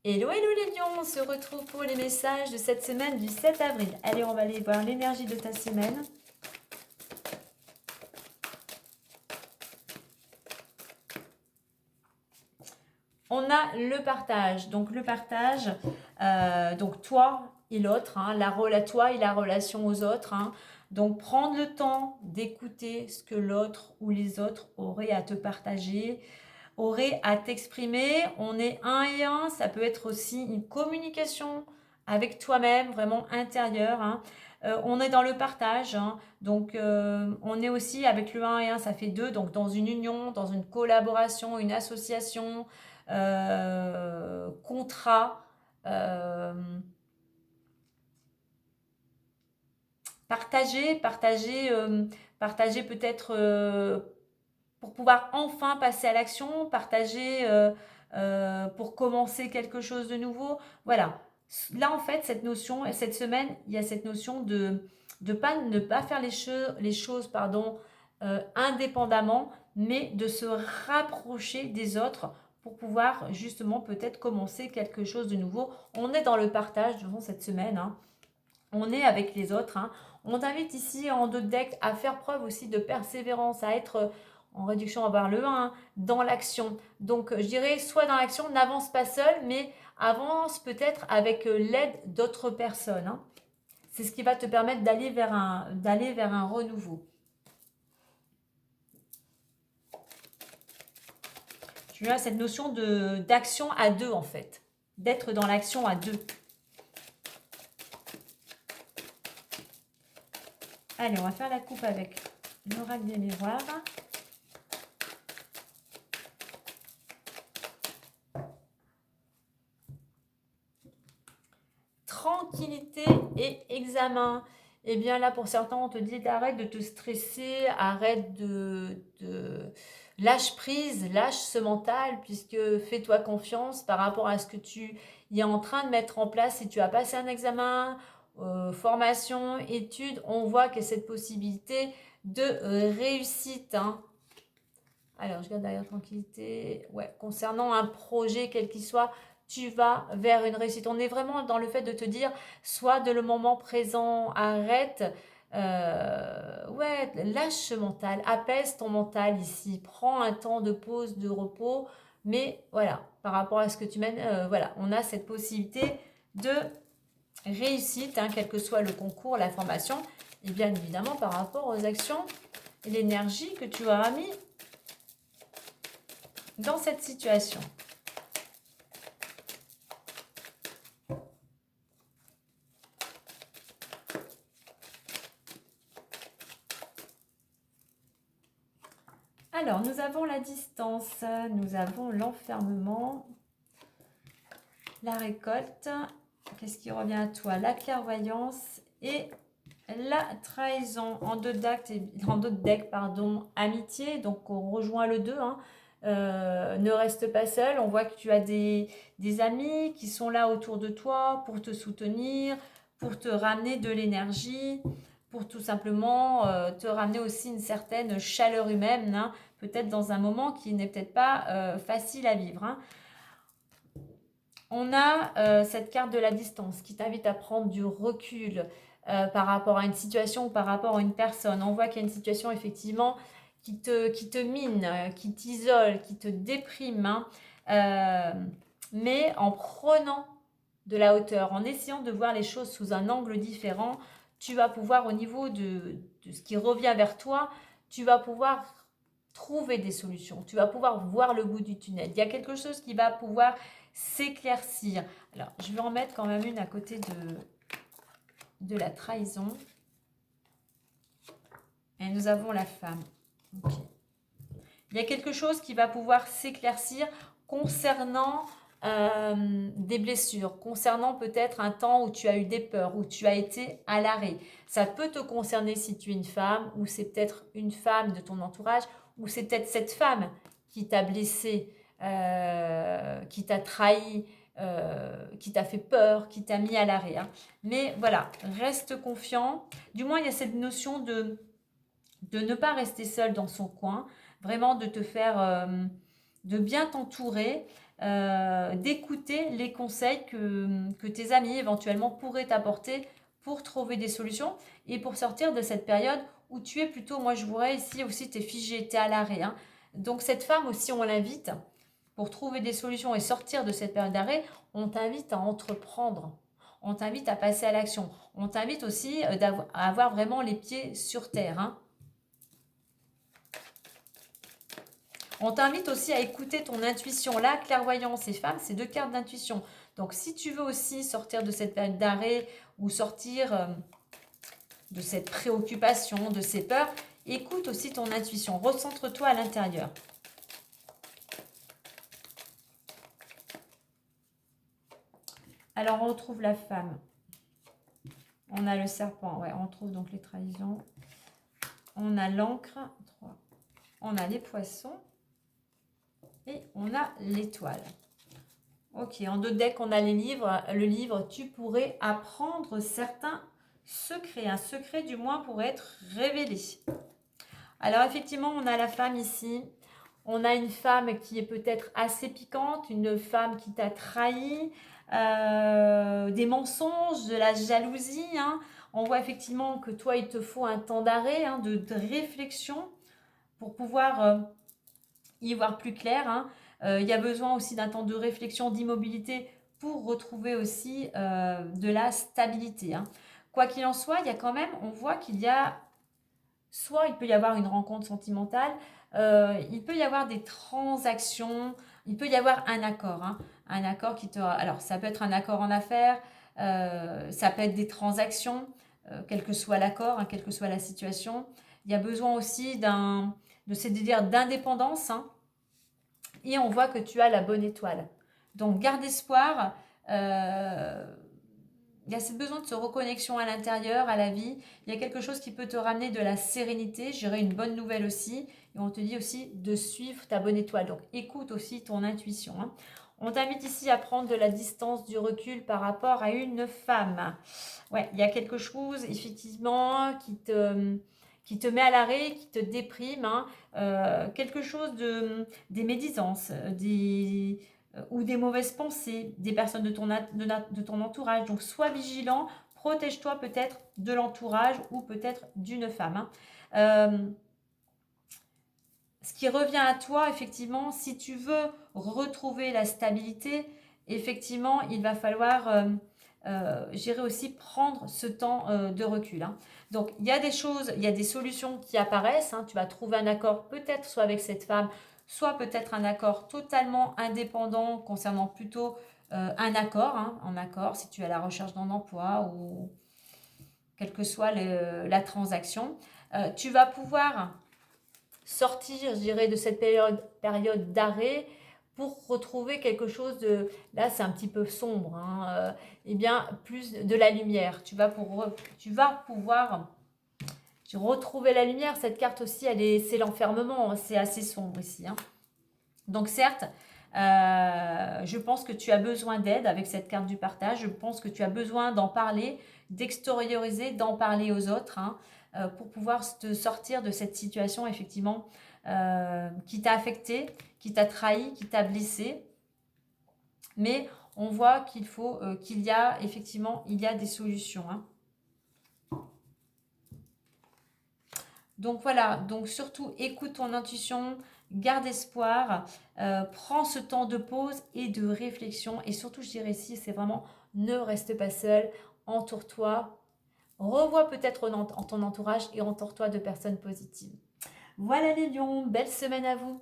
Hello, hello les lions, on se retrouve pour les messages de cette semaine du 7 avril. Allez, on va aller voir l'énergie de ta semaine. On a le partage. Donc le partage, donc toi et l'autre, hein, toi et la relation aux autres. Hein. Donc prendre le temps d'écouter ce que l'autre ou les autres auraient à te partager, auraient à t'exprimer. On est un et un, ça peut être aussi une communication avec toi-même, vraiment intérieure. Hein. On est dans le partage, hein. Donc on est aussi avec le un et un, ça fait deux, donc dans une union, dans une collaboration, une association, contrat, euh, partager peut-être pour pouvoir enfin passer à l'action, partager pour commencer quelque chose de nouveau. Voilà. Là, en fait, cette notion, cette semaine, il y a cette notion de pas, ne pas faire les choses pardon, indépendamment, mais de se rapprocher des autres pour pouvoir justement peut-être commencer quelque chose de nouveau. On est dans le partage durant cette semaine. Hein. On est avec les autres. Hein. On t'invite ici en deux decks à faire preuve aussi de persévérance, à être en réduction à voir le 1, hein, dans l'action. Donc je dirais, soit dans l'action, n'avance pas seul, mais avance peut-être avec l'aide d'autres personnes. Hein. C'est ce qui va te permettre d'aller vers un renouveau. Tu as cette notion d'action à deux en fait, d'être dans l'action à deux. Allez, on va faire la coupe avec l'oracle des miroirs. Tranquillité et examen. Et bien là, pour certains, on te dit arrête de te stresser, arrête lâche prise, lâche ce mental, puisque fais-toi confiance par rapport à ce que tu es en train de mettre en place. Si tu as passé un examen, formation, études, on voit qu'il y a cette possibilité de réussite. Hein. Alors, je regarde derrière tranquillité. Ouais, concernant un projet, quel qu'il soit, tu vas vers une réussite. On est vraiment dans le fait de te dire, soit de le moment présent, arrête. Ouais, lâche ce mental, apaise ton mental ici. Prends un temps de pause, de repos. Mais voilà, par rapport à ce que tu mènes, voilà, on a cette possibilité de réussite, hein, quel que soit le concours, la formation. Et bien évidemment, par rapport aux actions et l'énergie que tu auras mis dans cette situation. Alors, nous avons la distance, nous avons l'enfermement, la récolte. Qu'est-ce qui revient à toi? La clairvoyance et la trahison en deux decks, amitié. Donc, on rejoint le 2. Hein. Ne reste pas seul. On voit que tu as des amis qui sont là autour de toi pour te soutenir, pour te ramener de l'énergie, pour tout simplement te ramener aussi une certaine chaleur humaine, hein, peut-être dans un moment qui n'est peut-être pas facile à vivre. Hein. On a cette carte de la distance qui t'invite à prendre du recul par rapport à une situation ou par rapport à une personne. On voit qu'il y a une situation effectivement qui te mine, qui t'isole, qui te déprime. Hein. Mais en prenant de la hauteur, en essayant de voir les choses sous un angle différent, tu vas pouvoir au niveau de ce qui revient vers toi, tu vas pouvoir trouver des solutions, tu vas pouvoir voir le bout du tunnel. Il y a quelque chose qui va pouvoir s'éclaircir. Alors, je vais en mettre quand même une à côté de la trahison. Et nous avons la femme. Okay. Il y a quelque chose qui va pouvoir s'éclaircir concernant des blessures, concernant peut-être un temps où tu as eu des peurs, où tu as été à l'arrêt. Ça peut te concerner si tu es une femme, ou c'est peut-être une femme de ton entourage, ou c'est peut-être cette femme qui t'a blessé, qui t'a trahi, qui t'a fait peur, qui t'a mis à l'arrêt. Hein. Mais voilà, reste confiant. Du moins, il y a cette notion de ne pas rester seul dans son coin, vraiment de te faire, de bien t'entourer. d'écouter les conseils que tes amis éventuellement pourraient t'apporter pour trouver des solutions et pour sortir de cette période où tu es plutôt, moi je voudrais ici aussi, tu es figé, tu es à l'arrêt. Hein. Donc cette femme aussi, on l'invite pour trouver des solutions et sortir de cette période d'arrêt, on t'invite à entreprendre. On t'invite à passer à l'action. On t'invite aussi à avoir vraiment les pieds sur terre. Hein. On t'invite aussi à écouter ton intuition. La clairvoyance et femme, c'est deux cartes d'intuition. Donc si tu veux aussi sortir de cette période d'arrêt ou sortir de cette préoccupation, de ces peurs, écoute aussi ton intuition. Recentre-toi à l'intérieur. Alors on retrouve la femme. On a le serpent. Ouais, on trouve donc les trahisons. On a l'encre. On a les poissons. Et on a l'étoile. Ok, en deux decks, on a les livres. Le livre, tu pourrais apprendre certains secrets. Un secret, du moins, pourrait être révélé. Alors, effectivement, on a la femme ici. On a une femme qui est peut-être assez piquante, une femme qui t'a trahi, des mensonges, de la jalousie. Hein. On voit effectivement que toi, il te faut un temps d'arrêt, hein, de réflexion pour pouvoir y voir plus clair. Hein. Il y a besoin aussi d'un temps de réflexion, d'immobilité pour retrouver aussi de la stabilité. Hein. Quoi qu'il en soit, il y a quand même, on voit qu'il y a, soit il peut y avoir une rencontre sentimentale, il peut y avoir des transactions, il peut y avoir un accord. Hein. Un accord qui te... Alors, ça peut être un accord en affaires, ça peut être des transactions, quel que soit l'accord, hein, quelle que soit la situation. Il y a besoin aussi c'est-à-dire d'indépendance. Hein. Et on voit que tu as la bonne étoile. Donc, garde espoir. Il y a ce besoin de se reconnexion à l'intérieur, à la vie. Il y a quelque chose qui peut te ramener de la sérénité. J'irai une bonne nouvelle aussi. Et on te dit aussi de suivre ta bonne étoile. Donc, écoute aussi ton intuition. Hein. On t'invite ici à prendre de la distance, du recul par rapport à une femme. Ouais, il y a quelque chose, effectivement, qui te met à l'arrêt, qui te déprime. Hein. Quelque chose des médisances, ou des mauvaises pensées, des personnes de ton entourage. Donc, sois vigilant, protège-toi peut-être de l'entourage ou peut-être d'une femme. Hein. Ce qui revient à toi, effectivement, si tu veux retrouver la stabilité, effectivement, il va falloir, j'irai aussi prendre ce temps de recul. Hein. Donc, il y a des choses, il y a des solutions qui apparaissent. Hein. Tu vas trouver un accord peut-être soit avec cette femme, soit peut-être un accord totalement indépendant concernant plutôt un accord. Hein, un accord si tu es à la recherche d'un emploi ou quelle que soit la transaction. Tu vas pouvoir sortir, je dirais, de cette période d'arrêt pour retrouver quelque chose de... Là, c'est un petit peu sombre. Hein, eh bien, plus de la lumière. Tu vas pouvoir retrouver la lumière. Cette carte aussi, c'est l'enfermement. C'est assez sombre ici. Hein. Donc, certes, je pense que tu as besoin d'aide avec cette carte du partage. Je pense que tu as besoin d'en parler, d'extérioriser, d'en parler aux autres. Hein, pour pouvoir te sortir de cette situation, effectivement, qui t'a affecté, qui t'a trahi, qui t'a blessé. Mais on voit qu'il y a effectivement, il y a des solutions. Hein. Donc voilà, donc surtout écoute ton intuition, garde espoir, prends ce temps de pause et de réflexion. Et surtout, je dirais ici, c'est vraiment ne reste pas seul, entoure-toi, revois peut-être en ton entourage et entoure-toi de personnes positives. Voilà les lions, belle semaine à vous!